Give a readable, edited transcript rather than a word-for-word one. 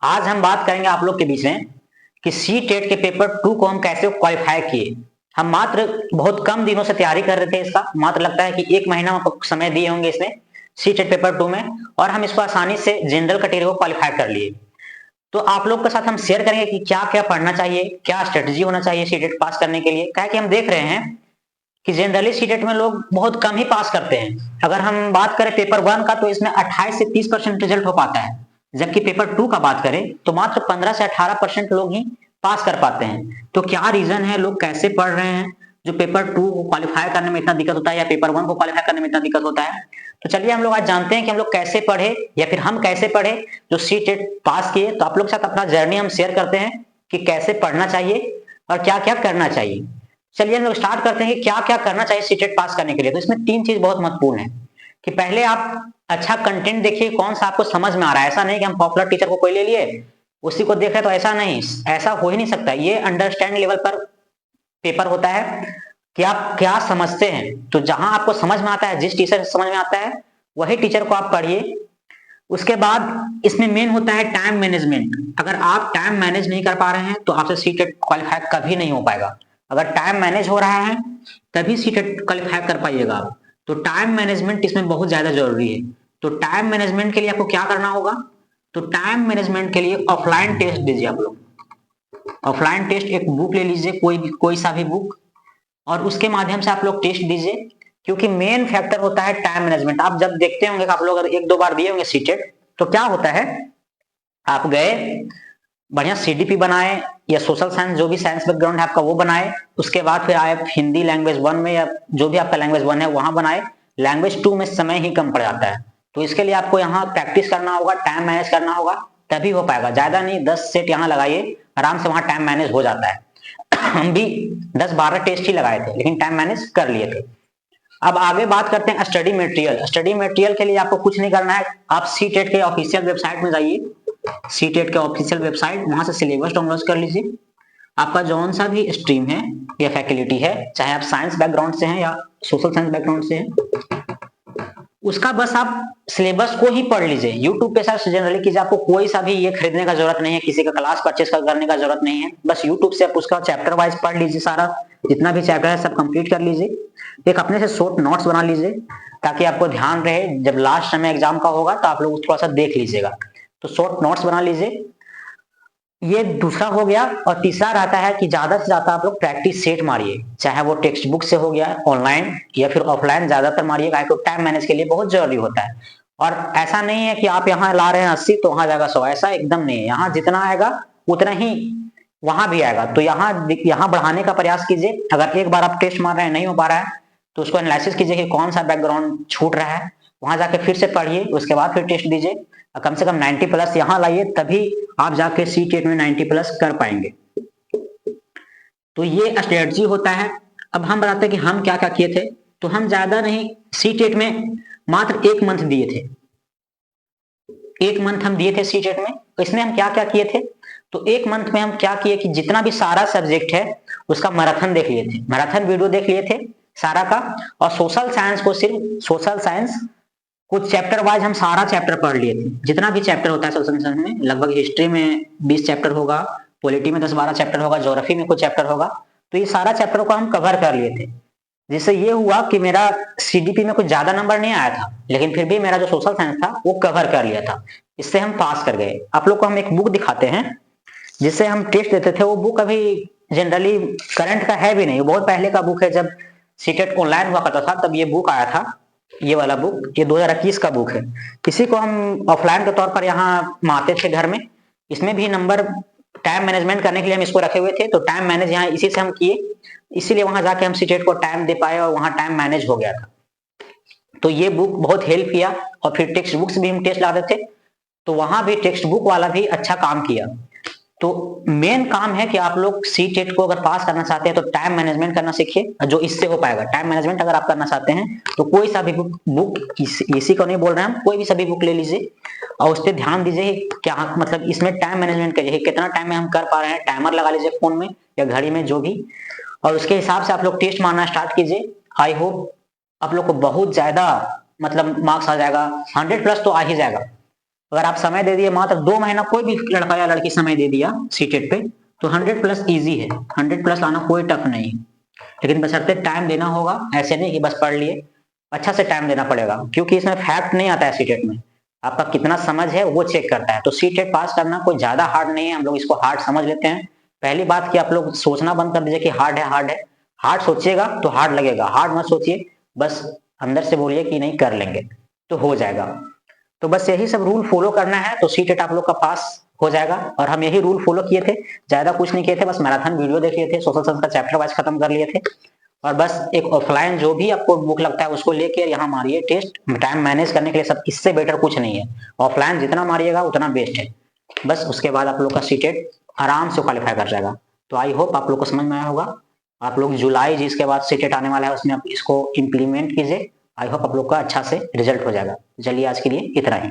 आज हम बात करेंगे आप लोग के बीच में कि सी टेट के पेपर 2 को हम कैसे क्वालिफाई किए। हम मात्र बहुत कम दिनों से तैयारी कर रहे थे इसका, मात्र लगता है कि 1 महीना समय दिए होंगे इसमें सी टेट पेपर 2 में, और हम इसको आसानी से जनरल कैटेगरी को क्वालिफाई कर लिए। तो आप लोग के साथ हम शेयर करेंगे कि क्या क्या पढ़ना चाहिए, क्या स्ट्रेटेजी होना चाहिए सी टेट पास करने के लिए। क्या है कि हम देख रहे हैं कि जनरली सी टेट में लोग बहुत कम ही पास करते हैं। अगर हम बात करें पेपर 1 का तो इसमें 28 से 30% रिजल्ट हो पाता है, जबकि पेपर 2 का बात करें तो मात्र 15 से 18% लोग ही पास कर पाते हैं। तो क्या रीजन है, लोग कैसे पढ़ रहे हैं जो पेपर 2 को क्वालिफाई करने में इतना दिक्कत होता है या पेपर 1 को क्वालिफाई करने में इतना दिक्कत होता है। तो चलिए हम लोग आज जानते हैं कि हम लोग कैसे पढ़े या फिर हम कैसे पढ़े जो सी टेट पास किए। तो आप लोग के साथ अपना जर्नी हम शेयर करते हैं कि कैसे पढ़ना चाहिए और क्या क्या करना चाहिए। चलिए हम लोग स्टार्ट करते हैं कि क्या क्या करना चाहिए सी टेट पास करने के लिए। तो इसमें 3 चीज बहुत महत्वपूर्ण है कि पहले आप अच्छा कंटेंट देखिए, कौन सा आपको समझ में आ रहा है। ऐसा नहीं कि हम पॉपुलर टीचर को कोई ले लिए उसी को देख रहे, तो ऐसा नहीं, ऐसा हो ही नहीं सकता। ये अंडरस्टैंड लेवल पर पेपर होता है कि आप क्या समझते हैं। तो जहां आपको समझ में आता है, जिस टीचर से समझ में आता है वही टीचर को आप पढ़िए। उसके बाद इसमें मेन होता है टाइम मैनेजमेंट। अगर आप टाइम मैनेज नहीं कर पा रहे हैं तो आपसे सी टेट क्वालिफाई कभी नहीं हो पाएगा। अगर टाइम मैनेज हो रहा है तभी सी टेट क्वालिफाई कर पाइएगा आप। तो टाइम मैनेजमेंट इसमें बहुत ज्यादा जरूरी है। तो टाइम मैनेजमेंट के लिए आपको क्या करना होगा, तो टाइम मैनेजमेंट के लिए ऑफलाइन टेस्ट दीजिए आप लोग। ऑफलाइन टेस्ट एक बुक ले लीजिए, कोई सा भी बुक, और उसके माध्यम से आप लोग टेस्ट दीजिए। क्योंकि मेन फैक्टर होता है टाइम मैनेजमेंट। आप जब देखते होंगे कि आप लोग अगर 1-2 बार दिए होंगे सीटेट, तो क्या होता है, आप गए बढ़िया सीडीपी बनाए या सोशल साइंस, जो भी साइंस बैकग्राउंड है आपका वो बनाए, उसके बाद फिर आए हिंदी लैंग्वेज 1 में या जो भी आपका लैंग्वेज 1 है वहां बनाए। लैंग्वेज 2 में समय ही कम पड़ जाता है। तो इसके लिए आपको यहाँ प्रैक्टिस करना होगा, टाइम मैनेज करना होगा, तभी हो पाएगा। ज्यादा नहीं, 10 सेट यहाँ लगाइए, आराम से वहां टाइम मैनेज हो जाता है। हम भी 10-12 टेस्ट ही लगाए थे लेकिन टाइम मैनेज कर लिए थे। अब आगे बात करते हैं स्टडी मटेरियल। स्टडी मटेरियल के लिए आपको कुछ नहीं करना है, आप सी टेट के ऑफिशियल वेबसाइट में जाइए। सी टेट के ऑफिशियल वेबसाइट, वहां से सिलेबस डाउनलोड कर लीजिए। आपका जौन सा भी स्ट्रीम है या फैकल्टी है, चाहे आप साइंस बैकग्राउंड से हैं या सोशल साइंस बैकग्राउंड से हैं, उसका बस आप सिलेबस को ही पढ़ लीजिए। यूट्यूब पे सर्च जनरली कीजिए, आपको कोई सा भी ये खरीदने का जरूरत नहीं है, किसी का क्लास परचेस करने का जरूरत नहीं है। बस यूट्यूब से आप उसका चैप्टर वाइज पढ़ लीजिए, सारा जितना भी चैप्टर है सब कंप्लीट कर लीजिए। एक अपने से शॉर्ट नोट्स बना लीजिए ताकि आपको ध्यान रहे, जब लास्ट समय एग्जाम का होगा तो आप लोग थोड़ा सा देख लीजिएगा। तो शॉर्ट नोट्स बना लीजिए, ये दूसरा हो गया। और तीसरा रहता है कि ज्यादा से ज्यादा आप लोग प्रैक्टिस सेट मारिए, चाहे वो टेक्स्ट बुक से हो गया ऑनलाइन या फिर ऑफलाइन, ज्यादातर मारिए। टाइम मैनेज के लिए बहुत जरूरी होता है। और ऐसा नहीं है कि आप यहाँ ला रहे हैं 80 तो वहां जाएगा 100, ऐसा एकदम नहीं है। यहाँ जितना आएगा उतना ही वहां भी आएगा। तो यहाँ बढ़ाने का प्रयास कीजिए। अगर एक बार आप टेस्ट मार रहे हैं नहीं हो पा रहा है तो उसको एनालिसिस कीजिए कि कौन सा बैकग्राउंड छूट रहा है, वहां जाके फिर से पढ़िए, उसके बाद फिर टेस्ट दीजिए। कम से कम 90 प्लस यहाँ लाइए, तभी आप जाके सी टेट में 90 प्लस कर पाएंगे। तो ये स्ट्रेटजी होता है। अब हम बताते हैं कि हम क्या क्या किए थे। तो हम ज्यादा नहीं, सी टेट में मात्र 1 मंथ दिए थे। 1 मंथ हम दिए थे सी टेट में। तो इसमें हम क्या क्या किए थे, तो 1 मंथ में हम क्या किए कि जितना भी सारा सब्जेक्ट है उसका मैराथन देख लिए थे, मैराथन वीडियो देख लिए थे सारा का। और सोशल साइंस को, सिर्फ सोशल साइंस कुछ चैप्टर वाइज हम सारा चैप्टर पढ़ लिए थे। जितना भी चैप्टर होता है सोशल साइंस में, लगभग हिस्ट्री में 20 चैप्टर होगा, पॉलिटी में 10-12 चैप्टर होगा, ज्योग्राफी में कुछ चैप्टर होगा। तो ये सारा चैप्टर को हम कवर कर लिए थे। जिससे ये हुआ कि मेरा सीडीपी में कुछ ज्यादा नंबर नहीं आया था, लेकिन फिर भी मेरा जो सोशल साइंस था वो कवर कर लिया था। इससे हम पास कर गए। आप लोग को हम एक बुक दिखाते हैं जिससे हम टेस्ट देते थे। वो बुक अभी जनरली करंट का है भी नहीं, बहुत पहले का बुक है। जब सीटेट ऑनलाइन हुआ करता था तब ये बुक आया था। ये वाला बुक, ये 2021 का बुक है। इसी को हम ऑफलाइन के तौर पर यहाँ माते थे घर में। इसमें भी नंबर, टाइम मैनेजमेंट करने के लिए हम इसको रखे हुए थे। तो टाइम मैनेज यहाँ इसी से हम किए, इसीलिए वहां जाके हम सीटेट को टाइम दे पाए और वहां टाइम मैनेज हो गया था। तो ये बुक बहुत हेल्प किया। और फिर टेक्स्ट बुक से भी हम टेस्ट लाते थे, तो वहां भी टेक्स्ट बुक वाला भी अच्छा काम किया। तो मेन काम है कि आप लोग सी टेट को अगर पास करना चाहते हैं तो टाइम मैनेजमेंट करना सीखिए, जो इससे हो पाएगा। टाइम मैनेजमेंट अगर आप करना चाहते हैं तो कोई सा भी बुक इसी को नहीं बोल रहे हैं हम, कोई भी सभी बुक ले लीजिए और उस पर ध्यान दीजिए। क्या मतलब इसमें टाइम मैनेजमेंट करिए, कितना टाइम में हम कर पा रहे हैं, टाइमर लगा लीजिए फोन में या घड़ी में, जो भी, और उसके हिसाब से आप लोग टेस्ट मारना स्टार्ट कीजिए। आई होप आप लोग को बहुत ज्यादा मतलब मार्क्स आ जाएगा, 100 प्लस तो आ ही जाएगा। अगर आप समय दे दिए मात्र 2 महीना, कोई भी लड़का या लड़की समय दे दिया सीटेट पे, तो 100 प्लस इजी है, 100 प्लस लाना कोई टफ नहीं है। लेकिन बशर्ते टाइम देना होगा, ऐसे नहीं कि बस पढ़ लिए, अच्छा से टाइम देना पड़ेगा, क्योंकि इसमें फैक्ट नहीं आता है सीटेट में, आपका कितना समझ है वो चेक करता है। तो सीटेट पास करना कोई ज्यादा हार्ड नहीं है, हम लोग इसको हार्ड समझ लेते हैं। पहली बात कि आप लोग सोचना बंद कर दीजिए कि हार्ड है, हार्ड है। हार्ड सोचिएगा तो हार्ड लगेगा, हार्ड मत सोचिए, बस अंदर से बोलिए कि नहीं कर लेंगे, तो हो जाएगा। तो बस यही सब रूल फॉलो करना है, तो सीटेट आप लोग का पास हो जाएगा। और हम यही रूल फॉलो किए थे, ज्यादा कुछ नहीं किए थे, बस मैराथन वीडियो देख लिए थे, सोशल साइंस का चैप्टर वाइज खत्म कर लिए थे, और बस एक ऑफलाइन जो भी आपको बुक लगता है उसको लेके यहाँ मारिए टेस्ट, टाइम मैनेज करने के लिए सब, इससे बेटर कुछ नहीं है। ऑफलाइन जितना मारिएगा उतना बेस्ट है। बस उसके बाद आप लोग का सीटेट आराम से क्वालिफाई कर जाएगा। तो आई होप आप लोग को समझ में आया होगा। आप लोग जुलाई जिसके बाद सीटेट आने वाला है उसमें आप इसको इम्प्लीमेंट कीजिए। आई होप आप लोग का अच्छा से रिजल्ट हो जाएगा। चलिए आज के लिए इतना ही।